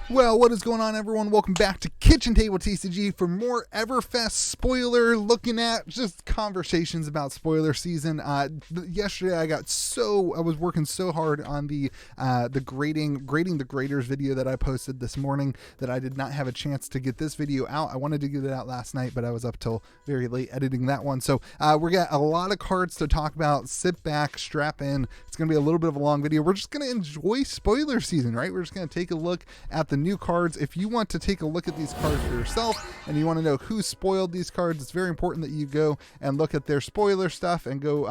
Well, what is going on, everyone? Welcome back to Kitchen Table TCG for more Everfest spoiler, looking at just conversations about spoiler season. Yesterday I was working so hard on the grading the graders video that I posted this morning that I did not have a chance to get this video out. I wanted to get it out last night, but I was up till very late editing that one. So we got a lot of cards to talk about. Sit back, strap in. It's going to be a little bit of a long video. We're just going to enjoy spoiler season, right? We're just going to take a look at the new cards. If you want to take a look at these cards for yourself and you want to know who spoiled these cards, it's very important that you go and look at their spoiler stuff and go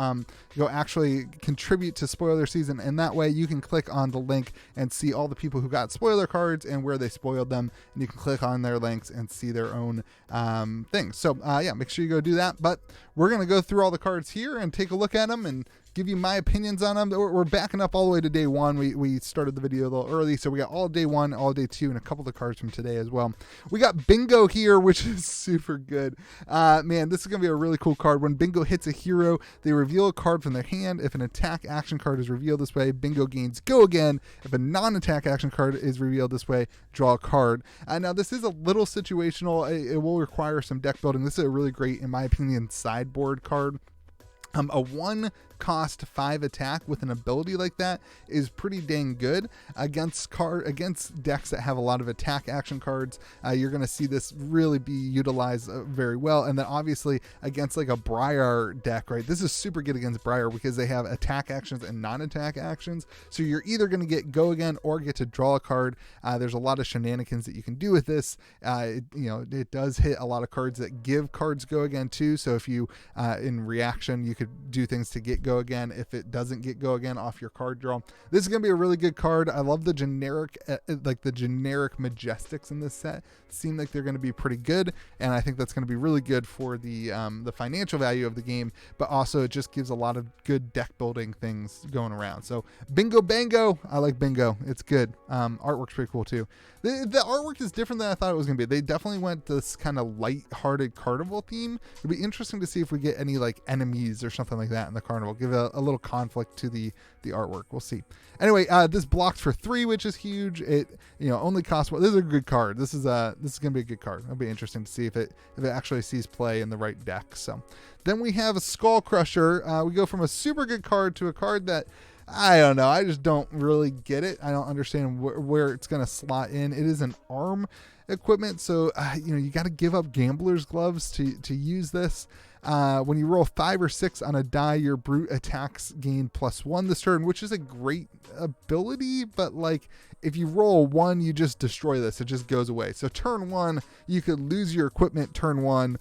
actually contribute to spoiler season, and that way you can click on the link and see all the people who got spoiler cards and where they spoiled them, and you can click on their links and see their own things. So yeah, make sure you go do that. But we're going to go through all the cards here and take a look at them and give you my opinions on them. We're backing up all the way to day one. We started the video a little early, so we got all day one, all day two, and a couple of the cards from today as well. We got Bingo here, which is super good. Man, this is going to be a really cool card. When Bingo hits a hero, they reveal a card from their hand. If an attack action card is revealed this way, Bingo gains Go Again. If a non-attack action card is revealed this way, draw a card. Now, this is a little situational. It will require some deck building. This is a really great, in my opinion, sideboard card. A 1 cost 5 attack with an ability like that is pretty dang good against decks that have a lot of attack action cards. You're going to see this really be utilized very well, and then obviously against like a Briar deck, right? This is super good against Briar because they have attack actions and non-attack actions, so you're either going to get Go Again or get to draw a card. There's a lot of shenanigans that you can do with this. It does hit a lot of cards that give cards Go Again too, so if you in reaction you could do things to get Go Again. If it doesn't get Go Again off your card draw, this is going to be a really good card. I love the generic Majestics in this set. Seem like they're going to be pretty good, and I think that's going to be really good for the financial value of the game, but also it just gives a lot of good deck building things going around. So Bingo Bango, I like Bingo. It's good. Artwork's pretty cool too. The artwork is different than I thought it was going to be. They definitely went this kind of light-hearted carnival theme. It'll be interesting to see if we get any like enemies or something like that in the carnival. Give a little conflict to the artwork. We'll see. Anyway, this blocks for 3, which is huge. It only costs this is a good card. This is gonna be a good card. It'll be interesting to see if it actually sees play in the right deck. So then we have a Skull Crusher. We go from a super good card to a card that I don't know. I just don't really get it. I don't understand where it's gonna slot in. It is an arm equipment, so you got to give up Gambler's Gloves to use this. When you roll 5 or 6 on a die, your brute attacks gain +1 this turn, which is a great ability, but like if you roll 1, you just destroy this. It just goes away. So turn 1, you could lose your equipment turn 1.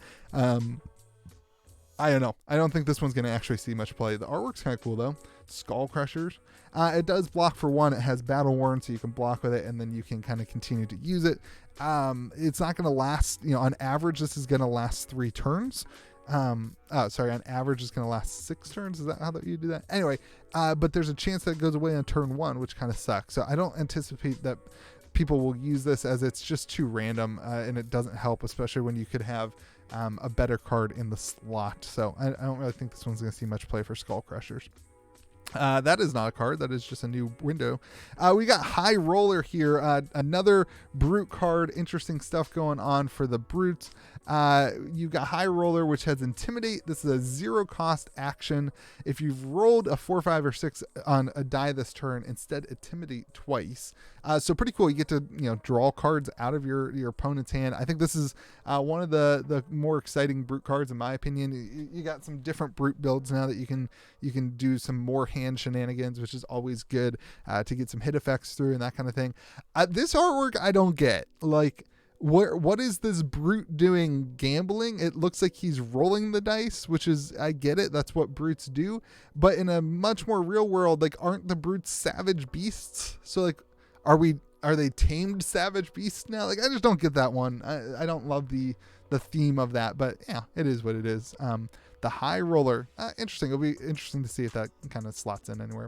I don't know. I don't think this one's going to actually see much play. The artwork's kind of cool though. Skull Crushers. It does block for 1. It has Battle Worn, so you can block with it, and then you can kind of continue to use it. It's not going to last, on average, this is going to last 3 turns. On average it's going to last 6 turns. Is that how you do that? Anyway, but there's a chance that it goes away on turn 1, which kind of sucks. So I don't anticipate that people will use this, as it's just too random, and it doesn't help, especially when you could have a better card in the slot. So I don't really think this one's going to see much play for Skull Crushers. That is not a card. That is just a new window. We got High Roller here. Another brute card. Interesting stuff going on for the brutes. You've got High Roller, which has Intimidate. This is a 0 cost action. If you've rolled a 4, 5, or 6 on a die this turn, instead Intimidate twice. So pretty cool. You get to draw cards out of your opponent's hand. I think this is one of the more exciting brute cards in my opinion. You got some different brute builds now that you can do some more hand shenanigans, which is always good to get some hit effects through and that kind of thing. This artwork I don't get. Like, what is this brute doing gambling? It looks like he's rolling the dice, which is, I get it, that's what brutes do, but in a much more real world, like, aren't the brutes savage beasts? So like, are they tamed savage beasts now? Like, I just don't get that one. I don't love the theme of that, but yeah, it is what it is. The High Roller, interesting. It'll be interesting to see if that kind of slots in anywhere.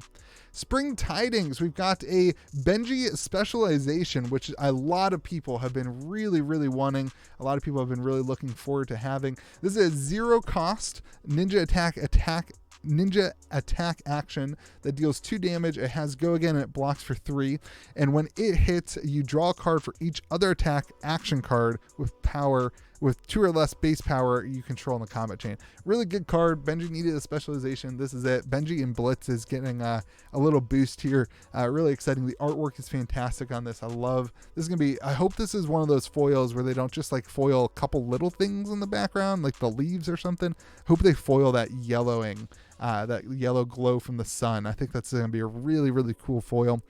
Spring Tidings, we've got a Benji Specialization, which a lot of people have been really, really wanting. A lot of people have been really looking forward to having. This is a 0 cost ninja attack ninja attack action that deals 2 damage. It has go again and it blocks for 3. And when it hits, you draw a card for each other attack action card with power, with 2 or less base power you control in the combat chain. Really good card. Benji needed a specialization. This is it. Benji and Blitz is getting a little boost here. Really exciting. The artwork is fantastic on this. I love this. Is gonna be, I hope this is one of those foils where they don't just like foil a couple little things in the background like the leaves or something. Hope they foil that yellowing, that yellow glow from the sun. I think that's gonna be a really, really cool foil.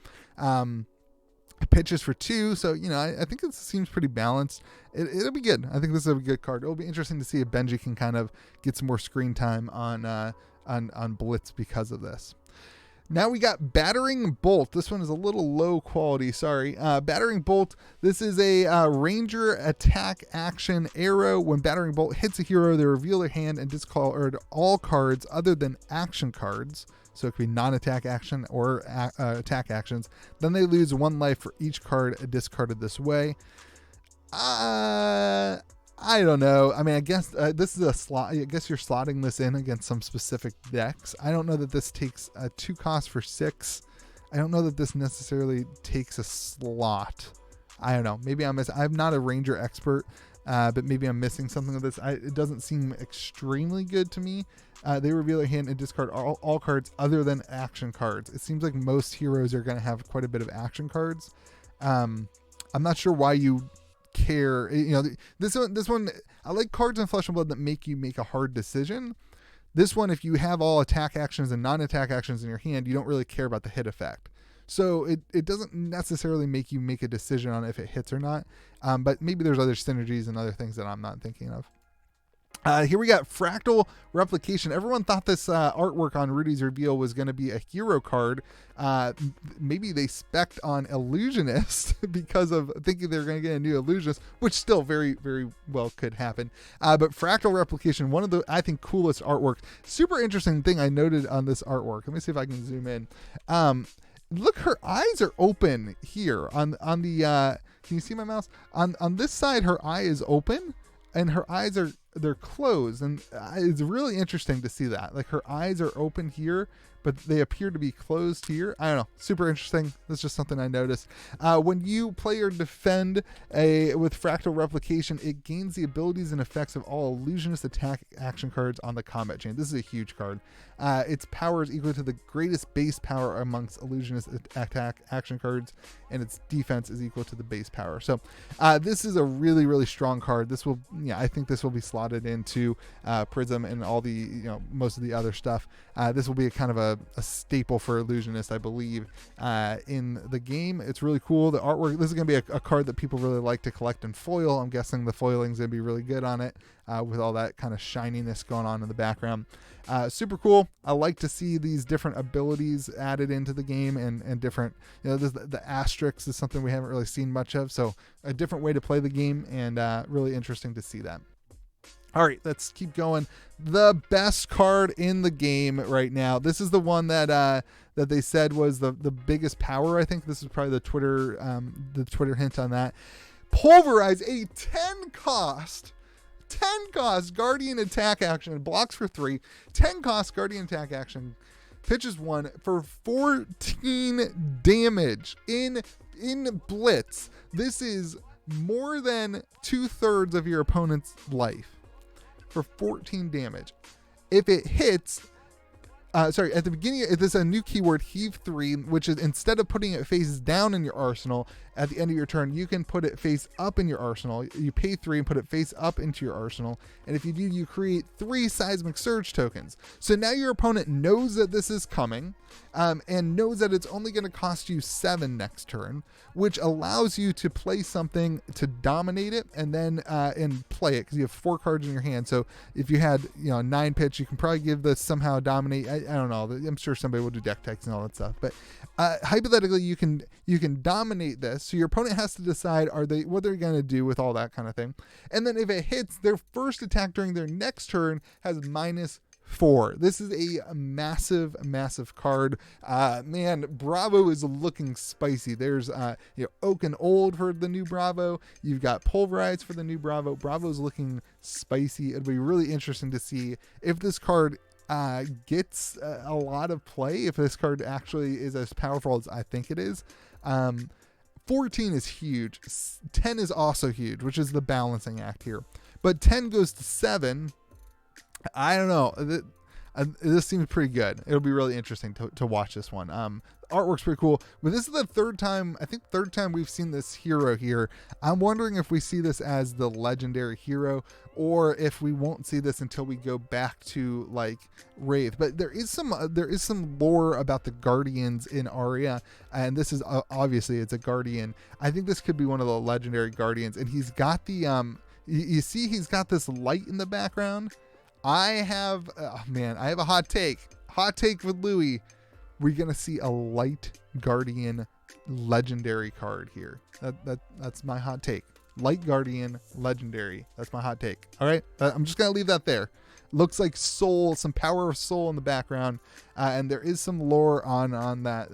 It pitches for 2, so I think it seems pretty balanced. It'll be good. I think this is a good card. It'll be interesting to see if Benji can kind of get some more screen time on Blitz because of this. Now we got Battering Bolt. This one is a little low quality, sorry. Battering Bolt, this is a ranger attack action arrow. When Battering Bolt hits a hero, they reveal their hand and discard all cards other than action cards. So it could be non-attack action or attack actions. Then they lose 1 life for each card discarded this way. I don't know. I mean, I guess this is a slot. I guess you're slotting this in against some specific decks. I don't know that this takes 2 costs for 6. I don't know that this necessarily takes a slot. I don't know. Maybe I'm not a ranger expert, but maybe I'm missing something of this. It doesn't seem extremely good to me. They reveal their hand and discard all cards other than action cards. It seems like most heroes are going to have quite a bit of action cards. I'm not sure why you care. This one, I like cards in Flesh and Blood that make you make a hard decision. This one, if you have all attack actions and non-attack actions in your hand, you don't really care about the hit effect. So it doesn't necessarily make you make a decision on if it hits or not. But maybe there's other synergies and other things that I'm not thinking of. Here we got Fractal Replication. Everyone thought this artwork on Rudy's reveal was going to be a hero card. Maybe they spec'd on Illusionist because of thinking they're going to get a new Illusionist, which still very, very well could happen. But Fractal Replication, one of the, I think, coolest artwork. Super interesting thing I noted on this artwork. Let me see if I can zoom in. Look, her eyes are open here on the, can you see my mouse? On this side, her eye is open and her eyes they're closed. And it's really interesting to see that. Like her eyes are open here, but they appear to be closed here. I don't know. Super interesting. That's just something I noticed. When you play or defend with Fractal Replication, it gains the abilities and effects of all Illusionist attack action cards on the combat chain. This is a huge card. Its power is equal to the greatest base power amongst Illusionist attack action cards, and its defense is equal to the base power. So this is a really, really strong card. This will, I think this will be slotted into Prism and all the, most of the other stuff. This will be a kind of a staple for Illusionist, I believe, in the game. It's really cool. The artwork, this is going to be a card that people really like to collect and foil. I'm guessing the foiling is going to be really good on it with all that kind of shininess going on in the background. Super cool. I like to see these different abilities added into the game and different, the asterisks is something we haven't really seen much of. So a different way to play the game, and really interesting to see that. All right, let's keep going. The best card in the game right now. This is the one that they said was the biggest power. I think this is probably the Twitter hint on that. Pulverize, a 10 cost Guardian attack action, blocks for 3. 10 cost Guardian attack action, pitches 1 for 14 damage in Blitz. This is more than 2/3 of your opponent's life for 14 damage. If it hits, at the beginning, there's a new keyword, heave 3, which is instead of putting it face down in your arsenal at the end of your turn, you can put it face up in your arsenal. You pay 3 and put it face up into your arsenal. And if you do, you create 3 seismic surge tokens. So now your opponent knows that this is coming, and knows that it's only going to cost you 7 next turn, which allows you to play something to dominate it and then and play it, because you have 4 cards in your hand. So if you had 9 pitch, you can probably give this somehow dominate. I don't know. I'm sure somebody will do deck techs and all that stuff. But hypothetically, you can dominate this. So your opponent has to decide what they're going to do with all that kind of thing. And then if it hits, their first attack during their next turn has -4. This is a massive, massive card. Man, Bravo is looking spicy. There's Oak and Old for the new Bravo. You've got Pulverize for the new Bravo. Bravo's looking spicy. It'll be really interesting to see if this card gets a lot of play if this card actually is as powerful as I think it is. 14 is huge. 10 is also huge, which is the balancing act here. But 10 goes to 7. I don't know. This seems pretty good. It'll be really interesting to watch this one. Artwork's pretty cool. But this is the third time we've seen this hero here. I'm wondering if we see this as the legendary hero, or if we won't see this until we go back to like Wraith. But there is some lore about the Guardians in Aria, and this is obviously it's a Guardian. I think this could be one of the legendary Guardians, and he's got the you see he's got this light in the background. I have a hot take with Louis. We're gonna see a light Guardian legendary card here. That's my hot take. Light Guardian legendary. That's my hot take. All right, I'm just gonna leave that there. Looks like soul, some power of soul in the background, and there is some lore on that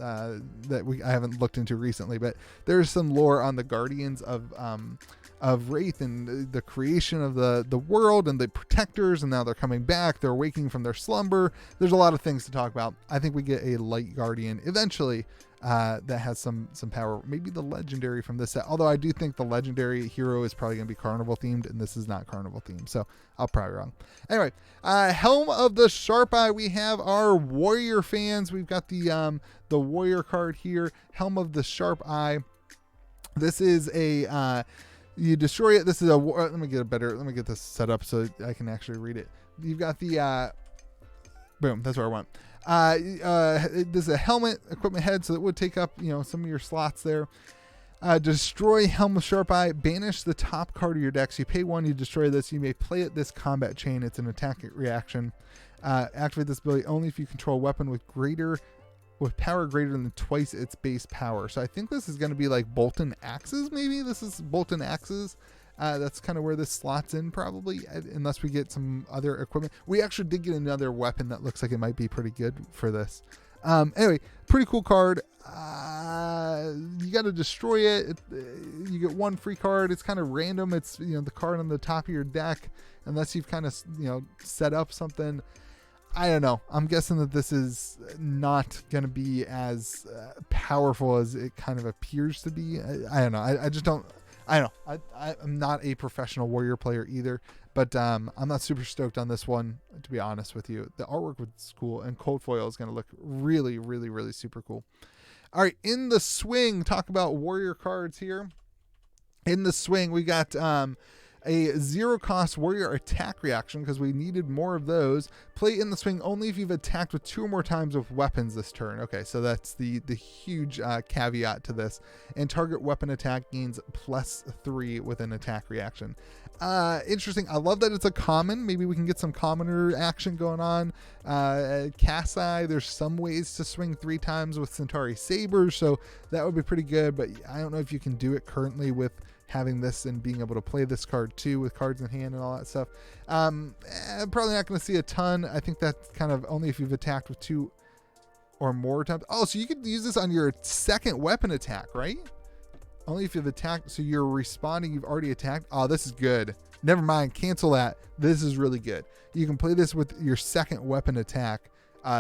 I haven't looked into recently, but there's some lore on the Guardians of Wraith and the creation of the world and the protectors, and now they're coming back. They're waking from their slumber. There's a lot of things to talk about. I think we get a light Guardian eventually that has some power. Maybe the legendary from this set, although I do think the legendary hero is probably going to be carnival themed, and this is not carnival themed, so I'll probably be wrong. Anyway, Helm of the Sharp Eye. We have our warrior fans. We've got the warrior card here, Helm of the Sharp Eye. This is a you destroy it. This is let me get this set up so I can actually read it. You've got the boom, that's what I want. This is a helmet equipment head, so it would take up some of your slots there. Destroy Helm of Sharp Eye. Banish the top card of your deck. So you pay 1, you destroy this. You may play it this combat chain. It's an attack reaction. Activate this ability only if you control a weapon with power greater than twice its base power. So I think this is going to be like Bolton Axes. Maybe this is Bolton Axes. That's kind of where this slots in, probably, unless we get some other equipment. We actually did get another weapon that looks like it might be pretty good for this. Anyway, pretty cool card. You got to destroy it. You get 1 free card. It's kind of random. It's the card on the top of your deck, unless you've kind of set up something. I don't know. I'm guessing that this is not going to be as powerful as it kind of appears to be. I don't know. I just don't. I don't know. I'm not a professional warrior player either, but I'm not super stoked on this one, to be honest with you. The artwork was cool, and cold foil is going to look really, really, really super cool. All right, in the swing, talk about warrior cards here. In the swing, we got a 0-cost warrior attack reaction, because we needed more of those. Play in the swing only if you've attacked with 2 or more times with weapons this turn. Okay, so that's the huge caveat to this. And target weapon attack gains +3 with an attack reaction. Interesting. I love that it's a common. Maybe we can get some commoner action going on. Kasai, there's some ways to swing 3 times with Centauri Sabers, so that would be pretty good, but I don't know if you can do it currently with having this and being able to play this card too with cards in hand and all that stuff. Probably not going to see a ton. I think that's kind of only if you've attacked with 2 or more times. Oh, so you could use this on your second weapon attack, right? Only if you've attacked, so you're responding, you've already attacked. Oh, this is good. Never mind, cancel that. This is really good. You can play this with your second weapon attack.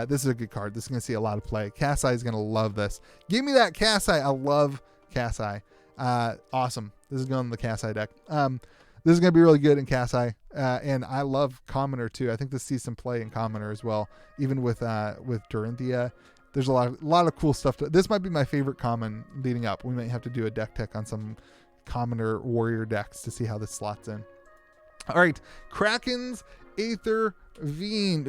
This is a good card. This is going to see a lot of play. Kasai is going to love this. Give me that Kasai. I love Kasai. Awesome. This is going in the Kasai deck. This is going to be really good in Kasai. And I love Commoner too. I think this sees some play in Commoner as well. Even with Dorinthia. There's a lot of cool stuff. This might be my favorite common leading up. We might have to do a deck tech on some Commoner warrior decks to see how this slots in. All right. Kraken's Aether Vein?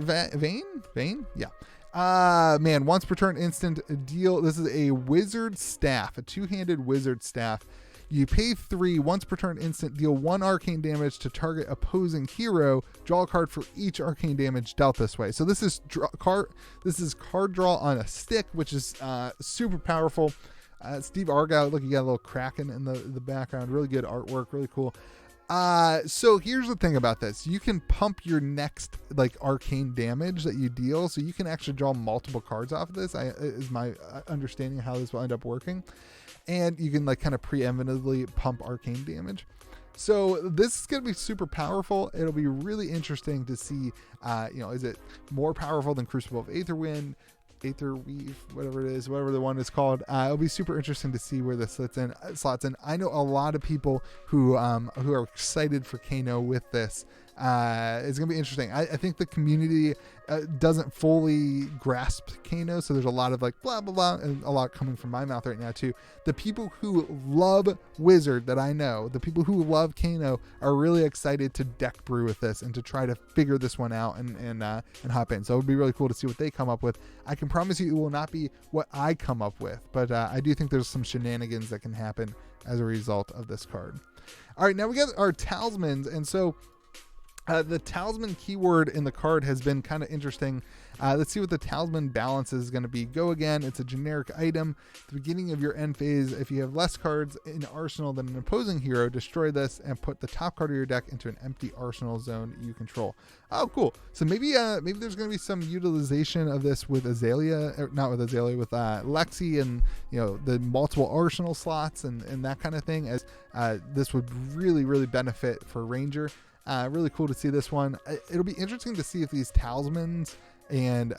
Yeah. Man, once per turn instant deal. This is a wizard staff, a 2-handed wizard staff. You pay 3, once per turn instant, deal 1 arcane damage to target opposing hero. Draw a card for each arcane damage dealt this way. So this is card draw on a stick, which is super powerful. Steve Argyle, look, you got a little Kraken in the background. Really good artwork, really cool. So here's the thing about this. You can pump your next arcane damage that you deal, so you can actually draw multiple cards off of this. Is my understanding of how this will end up working. And you can kind of preemptively pump arcane damage. So this is going to be super powerful. It'll be really interesting to see, is it more powerful than Crucible of Aetherwind, Aetherweave, whatever it is, whatever the one is called. It'll be super interesting to see where this slots in. I know a lot of people who are excited for Kano with this. It's going to be interesting. I think the community doesn't fully grasp Kano, so there's a lot of like blah, blah, blah, and a lot coming from my mouth right now too. The people who love Wizard that I know, the people who love Kano are really excited to deck brew with this and to try to figure this one out and hop in. So it would be really cool to see what they come up with. I can promise you it will not be what I come up with, but I do think there's some shenanigans that can happen as a result of this card. All right, now we got our Talismans, and so the talisman keyword in the card has been kind of interesting. Let's see what the talisman balance is going to be. Go again. It's a generic item. At the beginning of your end phase, if you have less cards in arsenal than an opposing hero, destroy this and put the top card of your deck into an empty arsenal zone you control. Oh, cool. So maybe there's going to be some utilization of this with Azalea, or not with Azalea, with Lexi and the multiple arsenal slots and that kind of thing. As this would really, really benefit for Ranger. Really cool to see this one. It'll be interesting to see if these talismans and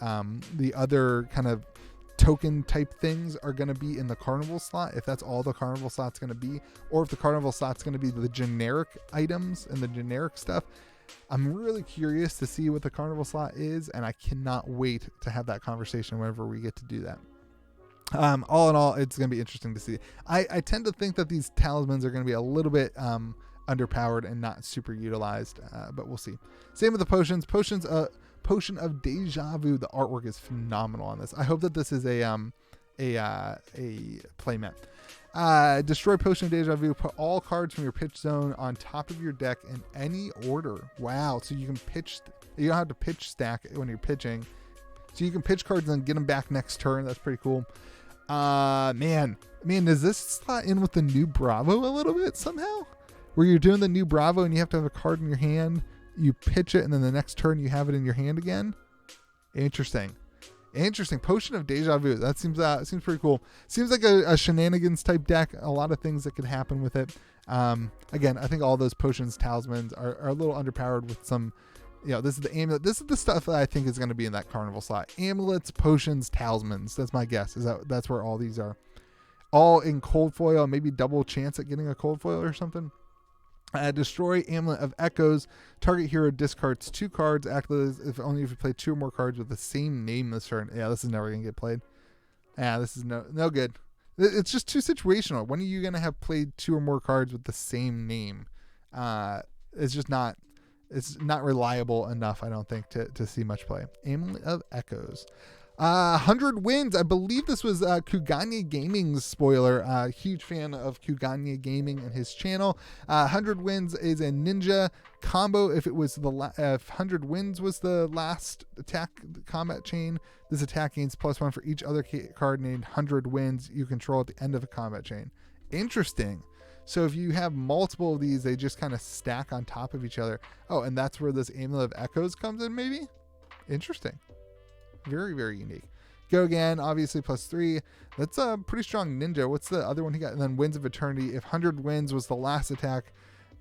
the other kind of token type things are going to be in the carnival slot, if that's all the carnival slot's going to be, or if the carnival slot's going to be the generic items and the generic stuff. I'm really curious to see what the carnival slot is, and I cannot wait to have that conversation whenever we get to do that. All in all, it's going to be interesting to see. I tend to think that these talismans are going to be a little bit underpowered and not super utilized, but we'll see. Same with the potions. Potion of Deja Vu. The artwork is phenomenal on this. I hope that this is a playmat. Destroy Potion of Deja Vu. Put all cards from your pitch zone on top of your deck in any order. Wow. So you can pitch. You don't have to pitch stack when you're pitching. So you can pitch cards and get them back next turn. That's pretty cool. Man, does this slot in with the new Bravo a little bit somehow? Where you're doing the new Bravo and you have to have a card in your hand, you pitch it, and then the next turn you have it in your hand again. Interesting. Potion of Deja Vu. That seems pretty cool. Seems like a shenanigans type deck. A lot of things that could happen with it. Again, I think all those potions, talismans are a little underpowered with some. This is the amulet. This is the stuff that I think is going to be in that carnival slot. Amulets, potions, talismans. That's my guess. That's where all these are. All in cold foil. Maybe double chance at getting a cold foil or something. Destroy Amulet of Echoes. Target hero discards 2 cards. Active if you play 2 or more cards with the same name this turn. Yeah, this is never going to get played. Yeah, this is no good. It's just too situational. When are you going to have played 2 or more cards with the same name? It's just not. It's not reliable enough, I don't think, to see much play. Amulet of Echoes. 100 Wins. I believe this was Kuganya Gaming's spoiler. Huge fan of Kuganya Gaming and his channel. 100 Wins is a ninja combo. If 100 Wins was the last attack combat chain, this attack gains +1 for each other card named 100 Wins you control at the end of a combat chain. Interesting. So if you have multiple of these, they just kind of stack on top of each other. Oh, and that's where this Amulet of Echoes comes in, maybe? Interesting. Very, very unique. Go again, obviously +3. That's a pretty strong ninja. What's the other one he got? And then Winds of Eternity. If 100 Wins was the last attack,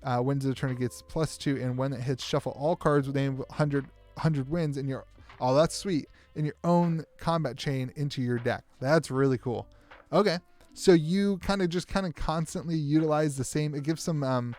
Winds of Eternity gets +2. And when it hits, shuffle all cards with name 100 wins in your... Oh, that's sweet. In your own combat chain into your deck. That's really cool. Okay. So you kind of constantly utilize the same... It gives some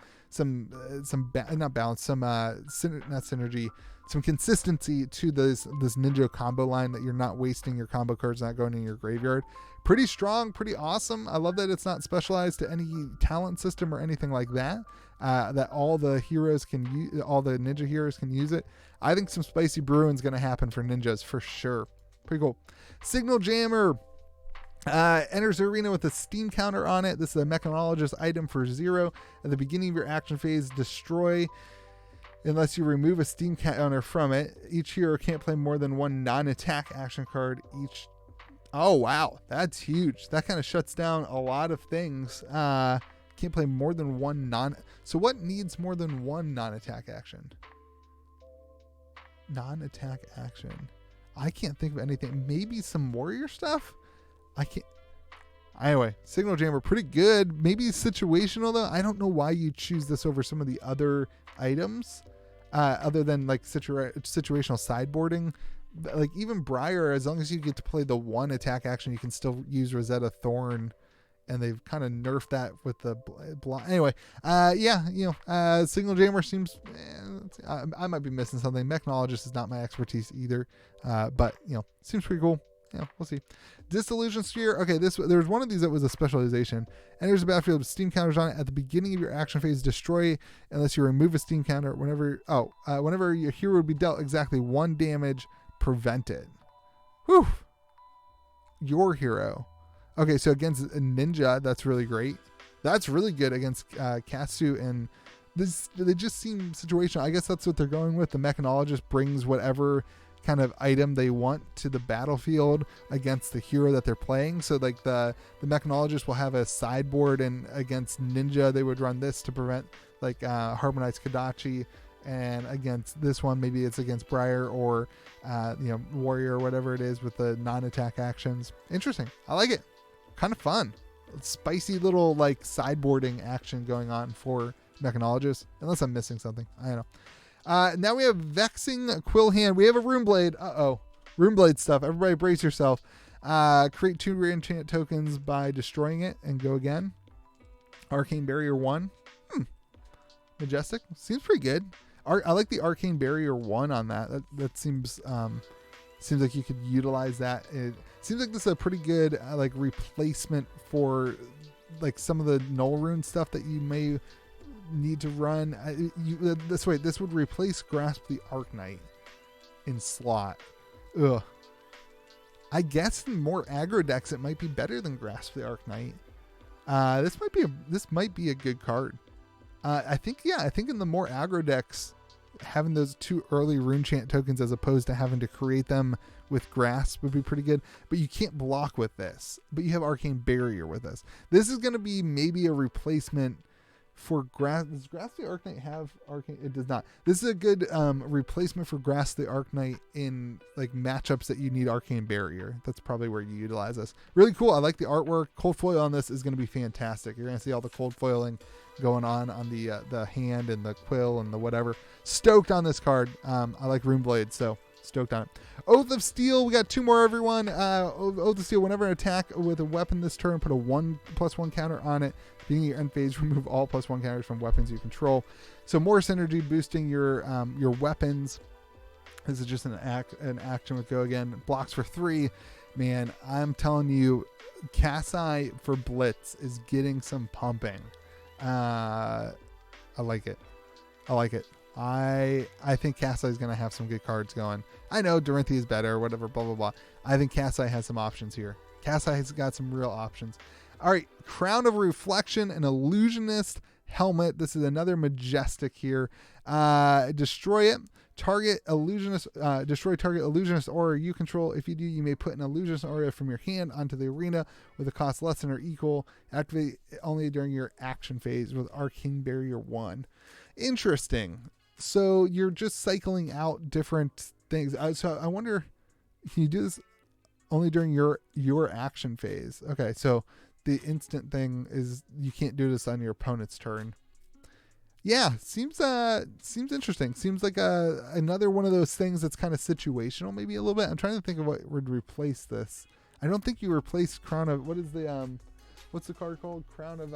consistency to this ninja combo line, that you're not wasting your combo cards, not going in your graveyard. Pretty strong, pretty awesome. I love that it's not specialized to any talent system or anything like that. That all the heroes can use, all the ninja heroes can use it. I think some spicy brewing is going to happen for ninjas for sure. Pretty cool. Signal Jammer. Enters the arena with a steam counter on it. This is a Mechanologist item for 0. At the beginning of your action phase, destroy unless you remove a steam counter from it. Each hero can't play more than 1 non-attack action card each. Oh, wow. That's huge. That kind of shuts down a lot of things. Can't play more than 1 So what needs more than 1 non-attack action? Non-attack action. I can't think of anything. Maybe some warrior stuff? Anyway, Signal Jammer, pretty good. Maybe situational, though. I don't know why you choose this over some of the other items, other than like situational sideboarding. Like even Briar, as long as you get to play the one attack action, you can still use Rosetta Thorn, and they've kind of nerfed that with the anyway. Signal Jammer seems. I might be missing something. Mechanologist is not my expertise either, but seems pretty cool. Yeah, we'll see. Disillusion Sphere. Okay, there's one of these that was a specialization. Enters the battlefield with steam counters on it. At the beginning of your action phase, destroy unless you remove a steam counter. Whenever your hero would be dealt exactly 1 damage, prevented. Whew. Your hero. Okay, so against a ninja, that's really great. That's really good against Katsu, and they just seem situational. I guess that's what they're going with. The Mechanologist brings whatever kind of item they want to the battlefield against the hero that they're playing. So like the Mechanologist will have a sideboard, and against ninja they would run this to prevent like Harmonized Kodachi, and against this one maybe it's against Briar or Warrior or whatever it is with the non-attack actions. Interesting. I like it. Kind of fun. Spicy little like sideboarding action going on for Mechanologist, unless I'm missing something. I don't know. Now we have Vexing Quillhand. We have a Runeblade. Runeblade stuff. Everybody brace yourself. Create 2 reenchant tokens by destroying it and go again. Arcane Barrier 1. Majestic. Seems pretty good. I like the Arcane Barrier 1 on that. That seems like you could utilize that. It seems like this is a pretty good like replacement for like some of the null rune stuff that you may need to run. This would replace Grasp the Arknight in slot. Ugh. I guess in more aggro decks it might be better than Grasp the Arknight. This might be a good card. I think in the more aggro decks, having those 2 early Runechant tokens as opposed to having to create them with Grasp would be pretty good. But you can't block with this. But you have Arcane Barrier with this. This is going to be maybe a replacement for Grasp. Does Grasp the Arknight have Arcane? It does not. This is a good replacement for Grasp the Arknight in like matchups that you need Arcane Barrier. That's probably where you utilize this. Really cool. I like the artwork. Cold foil on this is going to be fantastic. You're going to see all the cold foiling going on the hand and the quill and the whatever. Stoked on this card. I like Runeblade, so stoked on it. Oath of Steel. We got 2 more, everyone. Oath of Steel. Whenever an attack with a weapon this turn, put a 1+1 counter on it. Beginning of your end phase, remove all +1 counters from weapons you control. So more synergy boosting your weapons. This is just an action with go again. Blocks for 3. Man, I'm telling you, Kasai for Blitz is getting some pumping. I like it. I think Kasai is going to have some good cards going. I know Dorinthia is better, whatever, blah, blah, blah. I think Kasai has some options here. Kasai has got some real options. All right, Crown of Reflection, an Illusionist helmet. This is another Majestic here. Destroy it. Destroy target Illusionist aura you control. If you do, you may put an Illusionist aura from your hand onto the arena with a cost less than or equal. Activate only during your action phase with Arcane Barrier 1. Interesting. So you're just cycling out different things. So I wonder, can you do this only during your action phase? Okay, so the instant thing is you can't do this on your opponent's turn. Yeah, seems interesting. Seems like another one of those things that's kind of situational, maybe a little bit. I'm trying to think of what would replace this. I don't think you replace Crown of, what is the what's the card called? Crown of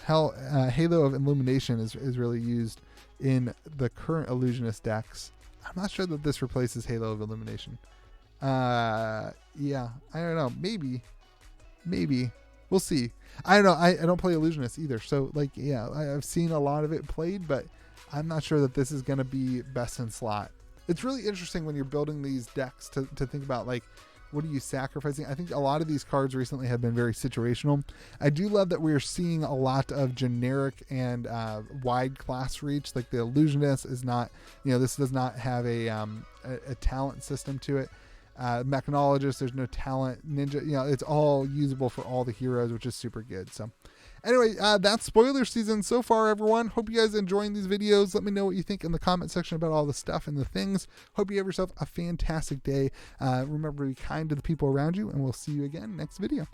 Halo of Illumination is really used in the current Illusionist decks. I'm not sure that this replaces Halo of Illumination. Yeah, I don't know. Maybe. We'll see. I don't know. I don't play Illusionist either. So, I've seen a lot of it played, but I'm not sure that this is going to be best in slot. It's really interesting when you're building these decks to think about, what are you sacrificing? I think a lot of these cards recently have been very situational. I do love that we're seeing a lot of generic and wide class reach. Like the Illusionist is not, this does not have a talent system to it. Mechanologist, there's no talent. Ninja, it's all usable for all the heroes, which is super good. So Anyway, that's spoiler season so far, everyone. Hope you guys are enjoying these videos. Let me know what you think in the comment section about all the stuff and the things. Hope you have yourself a fantastic day. Remember to be kind to the people around you, and we'll see you again next video.